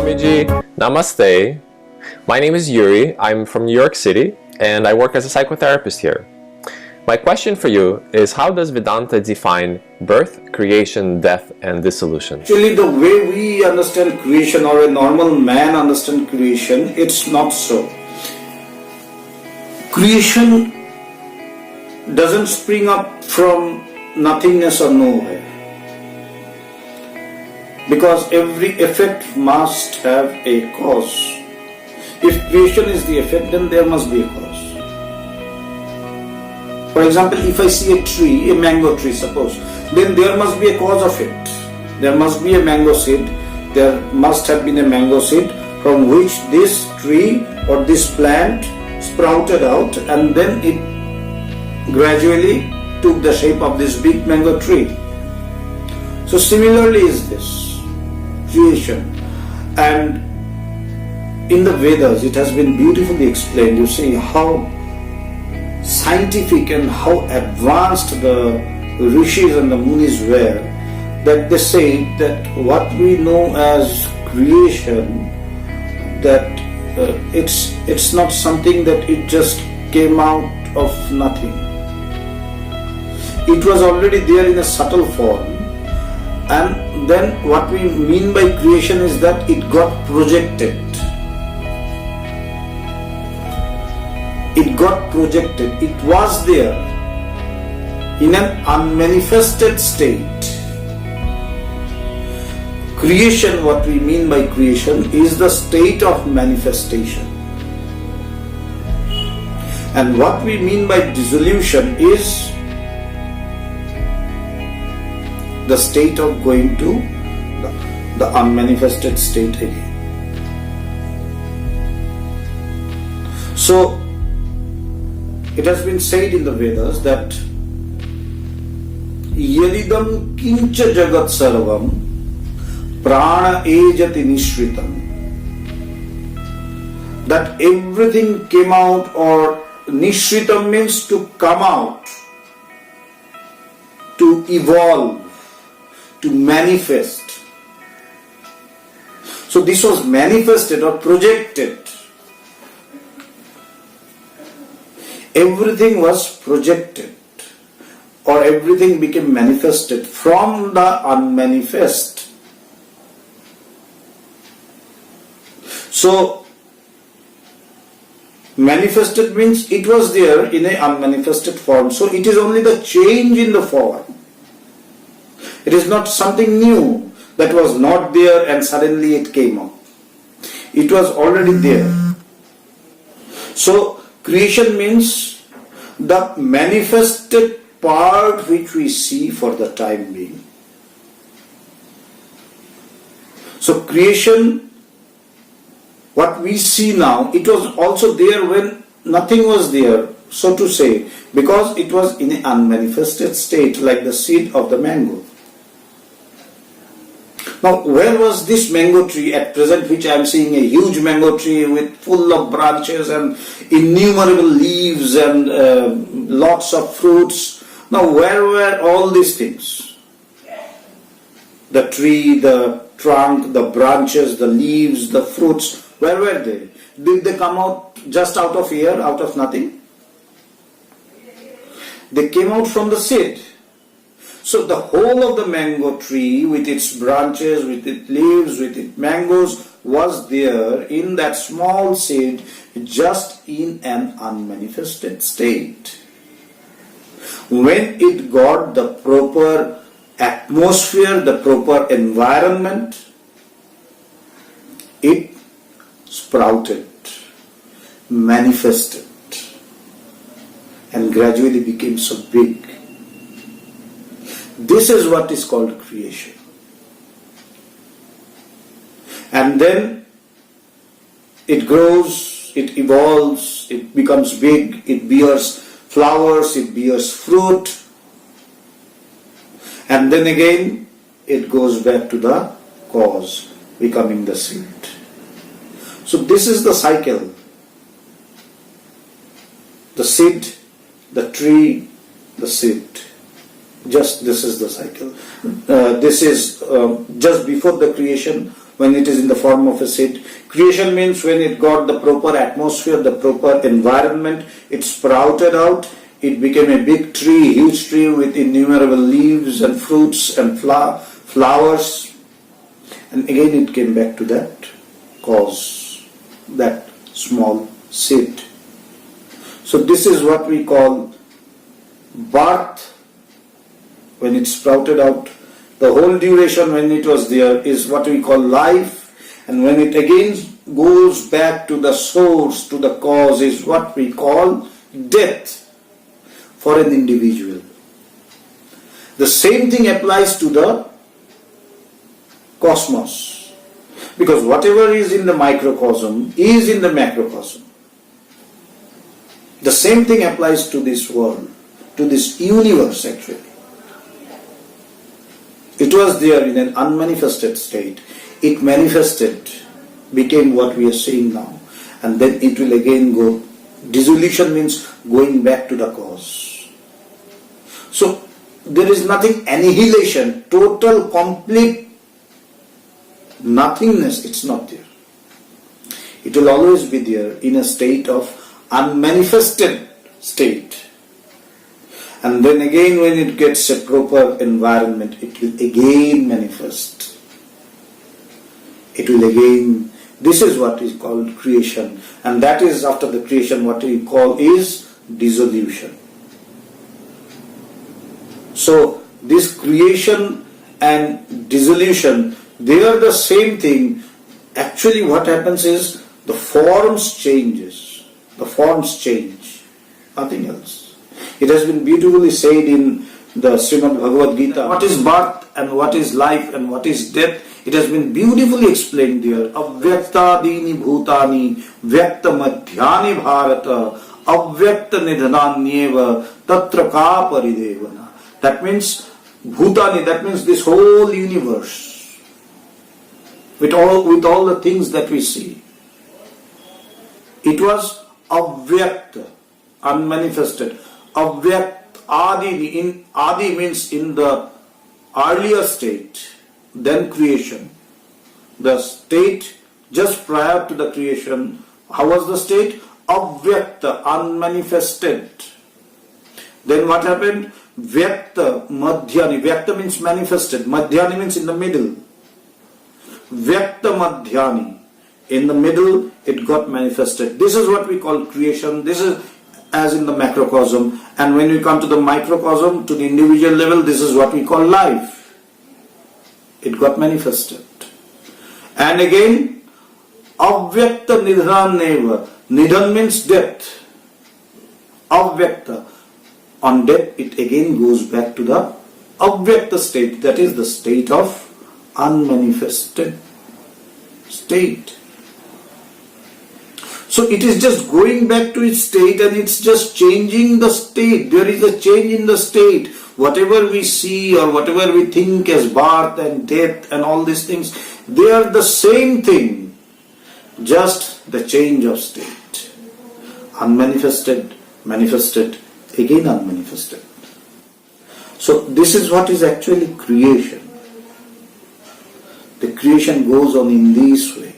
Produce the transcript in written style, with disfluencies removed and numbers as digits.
Swamiji, Namaste. My name is Yuri. I'm from New York City and I work as a psychotherapist here. My question for you is, how does Vedanta define birth, creation, death and dissolution? Actually, the way we understand creation, or a normal man understands creation, it's not so. Creation doesn't spring up from nothingness or nowhere. Because every effect must have a cause. If creation is the effect, then there must be a cause. For example, if I see a tree, a mango tree suppose, then there must be a cause of it. There must be a mango seed. There must have been a mango seed from which this tree or this plant sprouted out, and then it gradually took the shape of this big mango tree. So similarly is this creation. And in the Vedas it has been beautifully explained. You see how scientific and how advanced the Rishis and the Munis were, that they say that what we know as creation, that it's not something that it just came out of nothing. It was already there in a subtle form, and then what we mean by creation is that it got projected. It got projected. It was there in an unmanifested state. Creation, what we mean by creation, is the state of manifestation. And what we mean by dissolution is the state of going to the unmanifested state again. So, it has been said in the Vedas that Yalidam kincha jagat sarvam prana ejati nishritam, that everything came out, or nishritam means to come out, to evolve, to manifest. So this was manifested or projected. Everything was projected, or everything became manifested from the unmanifest. So, manifested means it was there in an unmanifested form. So, it is only the change in the form. It is not something new that was not there and suddenly it came out. It was already there. So, creation means the manifested part which we see for the time being. So creation, what we see now, it was also there when nothing was there, so to say, because it was in an unmanifested state, like the seed of the mango. Now, where was this mango tree at present, which I am seeing a huge mango tree with full of branches and innumerable leaves and lots of fruits? Now, where were all these things? The tree, the trunk, the branches, the leaves, the fruits, where were they? Did they come out just out of air, out of nothing? They came out from the seed. So the whole of the mango tree with its branches, with its leaves, with its mangoes was there in that small seed, just in an unmanifested state. When it got the proper atmosphere, the proper environment, it sprouted, manifested, and gradually became so big. This is what is called creation. And then it grows, it evolves, it becomes big, it bears flowers, it bears fruit, and then again it goes back to the cause, becoming the seed. So this is the cycle. The seed, the tree, the seed. Just this is the cycle. This is just before the creation, when it is in the form of a seed. Creation means when it got the proper atmosphere, the proper environment, it sprouted out, it became a big tree, huge tree with innumerable leaves and fruits and flowers. And again it came back to that cause, that small seed. So this is what we call birth, when it sprouted out. The whole duration when it was there is what we call life, and when it again goes back to the source, to the cause, is what we call death for an individual. The same thing applies to the cosmos, because whatever is in the microcosm is in the macrocosm. The same thing applies to this world, to this universe actually. It was there in an unmanifested state. It manifested, became what we are seeing now, and then it will again go. Dissolution means going back to the cause. So there is nothing, annihilation, total, complete nothingness, it's not there. It will always be there in a state of unmanifested state. And then again when it gets a proper environment, it will again manifest. It will again, this is what is called creation. And that is after the creation what we call is dissolution. So this creation and dissolution, they are the same thing. Actually what happens is the forms changes. The forms change. Nothing else. It has been beautifully said in the Srimad Bhagavad Gita. What is birth and what is life and what is death? It has been beautifully explained there. Avyaktadini bhutani vyakta madhyani bharata avyakta nidhananyeva tatra ka paridevana. That means bhutani, that means this whole universe with all the things that we see. It was avyakta, unmanifested. Avyakt adi, adi means in the earlier state, then creation. The state just prior to the creation, how was the state? Avyakta, unmanifested. Then what happened? Vyakta, madhyani. Vyakta means manifested. Madhyani means in the middle. Vyakta madhyani. In the middle, it got manifested. This is what we call creation. This is as in the macrocosm. And when we come to the microcosm, to the individual level, this is what we call life. It got manifested. And again, avyakta nidhaneva. Nidhan means death. Avyakta. On death, it again goes back to the avyakta state. That is the state of unmanifested state. So it is just going back to its state and it's just changing the state. There is a change in the state. Whatever we see or whatever we think as birth and death and all these things, they are the same thing. Just the change of state. Unmanifested, manifested, again unmanifested. So this is what is actually creation. The creation goes on in this way.